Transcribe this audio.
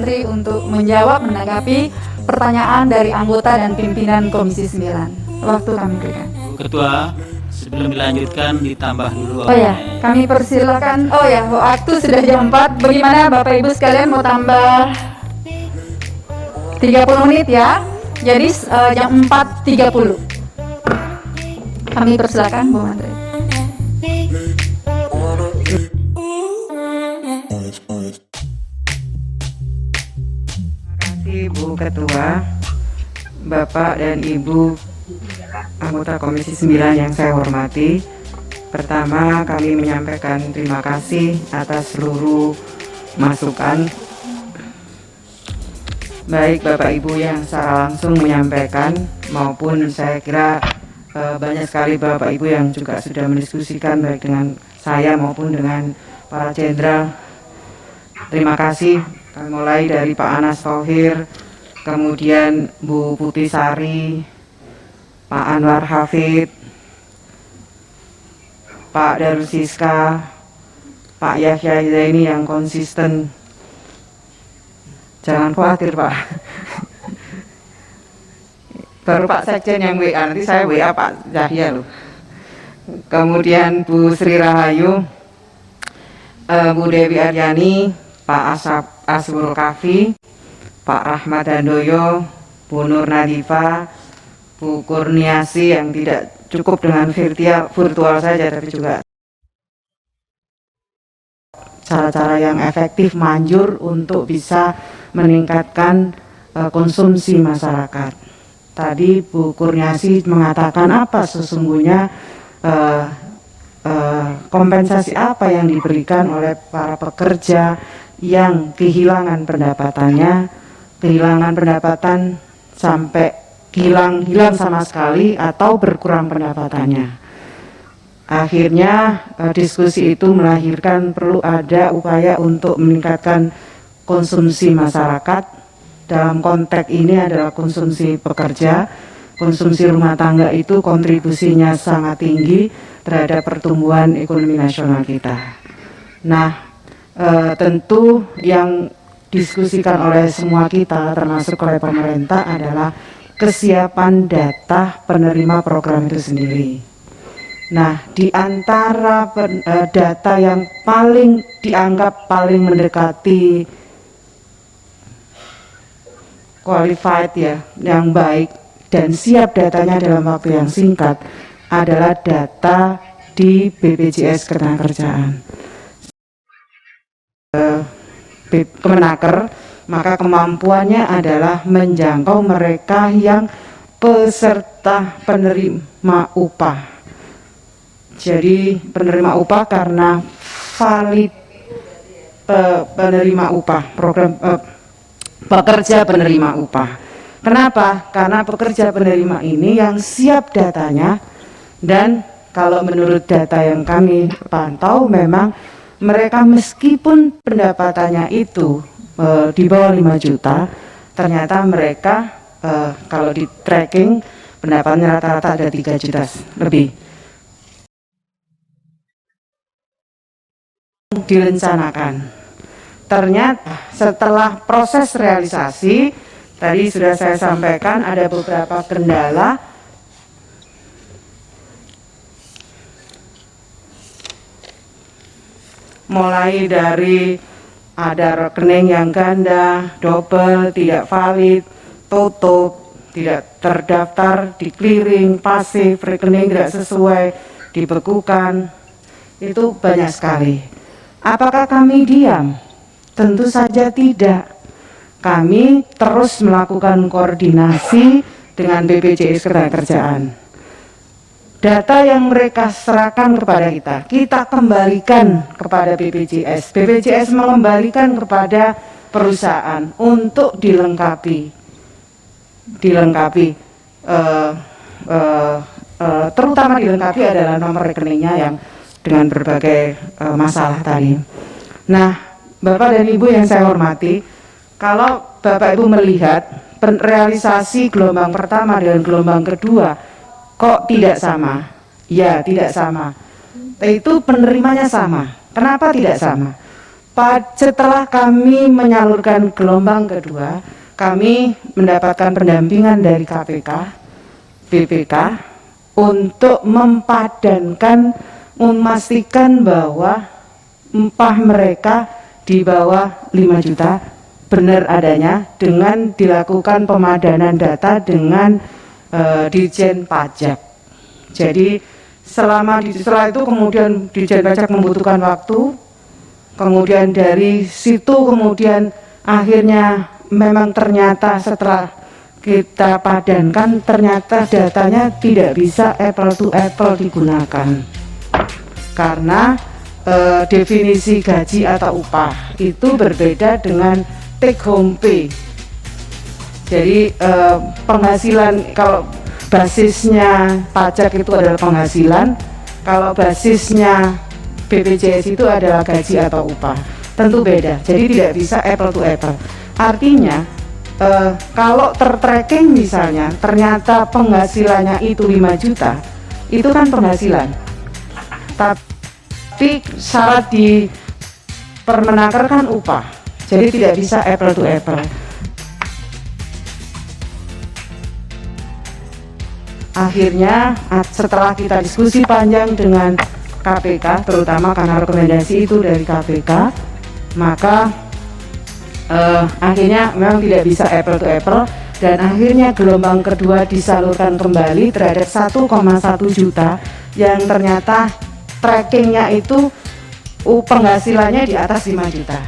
Menteri untuk menjawab menanggapi pertanyaan dari anggota dan pimpinan Komisi 9. Waktu kami berikan. Ketua, sebelum dilanjutkan ditambah dulu. Oh ya, kami persilakan. Oh ya, waktu sudah jam 4. Bagaimana Bapak Ibu sekalian mau tambah 30 menit ya? Jadi jam 4.30. Kami persilakan Bu Menteri. Bu Ketua, Bapak dan Ibu anggota Komisi 9 yang saya hormati. Pertama, kami menyampaikan terima kasih atas seluruh masukan, baik Bapak Ibu yang secara langsung menyampaikan maupun saya kira banyak sekali Bapak Ibu yang juga sudah mendiskusikan baik dengan saya maupun dengan para jenderal. Terima kasih. Mulai dari Pak Anas Thohir, kemudian Bu Putih Sari, Pak Anwar Hafid, Pak Darus Siska, Pak Yahya Zaini yang konsisten. Jangan khawatir Pak. Baru Pak Sekjen yang WA, nanti saya WA Pak Yahya loh. Kemudian Bu Sri Rahayu, Bu Dewi Aryani, Pak Asrul Kafi, Pak Rahmat Handoyo, Bu Nur Nadifa, Bu Kurniasi yang tidak cukup dengan virtual saja tapi juga cara-cara yang efektif manjur untuk bisa meningkatkan konsumsi masyarakat. Tadi Bu Kurniasi mengatakan apa sesungguhnya kompensasi apa yang diberikan oleh para pekerja yang kehilangan pendapatan sampai hilang sama sekali atau berkurang pendapatannya. Akhirnya diskusi itu melahirkan perlu ada upaya untuk meningkatkan konsumsi masyarakat. Dalam konteks ini adalah konsumsi pekerja, konsumsi rumah tangga itu kontribusinya sangat tinggi terhadap pertumbuhan ekonomi nasional kita. Nah, tentu yang diskusikan oleh semua kita termasuk oleh pemerintah adalah kesiapan data penerima program itu sendiri. Nah, di antara data yang dianggap paling mendekati qualified ya, yang baik dan siap datanya dalam waktu yang singkat adalah data di BPJS Ketenagakerjaan. Kemenaker, maka kemampuannya adalah menjangkau mereka yang peserta penerima upah. Jadi penerima upah karena valid penerima upah, program pekerja penerima upah. Kenapa? Karena pekerja penerima ini yang siap datanya, dan kalau menurut data yang kami pantau memang mereka meskipun pendapatannya itu di bawah 5 juta, ternyata mereka kalau di tracking pendapatannya rata-rata ada 3 juta lebih. Direncanakan. Ternyata setelah proses realisasi, tadi sudah saya sampaikan ada beberapa kendala. Mulai dari ada rekening yang ganda, double, tidak valid, tutup, tidak terdaftar, di clearing, pasif, rekening tidak sesuai, dibekukan, itu banyak sekali. Apakah kami diam? Tentu saja tidak. Kami terus melakukan koordinasi dengan BPJS Ketenagakerjaan. Data yang mereka serahkan kepada kita kembalikan kepada BPJS. BPJS mengembalikan kepada perusahaan untuk dilengkapi, terutama dilengkapi adalah nomor rekeningnya yang dengan berbagai masalah tadi. Nah, Bapak dan Ibu yang saya hormati, kalau Bapak Ibu melihat realisasi gelombang pertama dan gelombang kedua, kok tidak sama? Ya, tidak sama. Itu penerimanya sama. Kenapa tidak sama? Setelah kami menyalurkan gelombang kedua, kami mendapatkan pendampingan dari KPK, BPK untuk mempadankan, memastikan bahwa upah mereka di bawah 5 juta benar adanya dengan dilakukan pemadanan data dengan Ditjen Pajak. Jadi setelah itu kemudian Ditjen Pajak membutuhkan waktu, kemudian dari situ kemudian akhirnya memang ternyata setelah kita padankan ternyata datanya tidak bisa apple to apple digunakan karena definisi gaji atau upah itu berbeda dengan take home pay. Jadi penghasilan, kalau basisnya pajak itu adalah penghasilan, kalau basisnya BPJS itu adalah gaji atau upah, tentu beda. Jadi tidak bisa apple to apple. Artinya kalau tertracking misalnya ternyata penghasilannya itu 5 juta, itu kan penghasilan, tapi syarat di Permenaker kan upah, jadi tidak bisa apple to apple. Akhirnya setelah kita diskusi panjang dengan KPK, terutama karena rekomendasi itu dari KPK, maka akhirnya memang tidak bisa apple to apple, dan akhirnya gelombang kedua disalurkan kembali terhadap 1,1 juta yang ternyata trackingnya itu penghasilannya di atas 5 juta.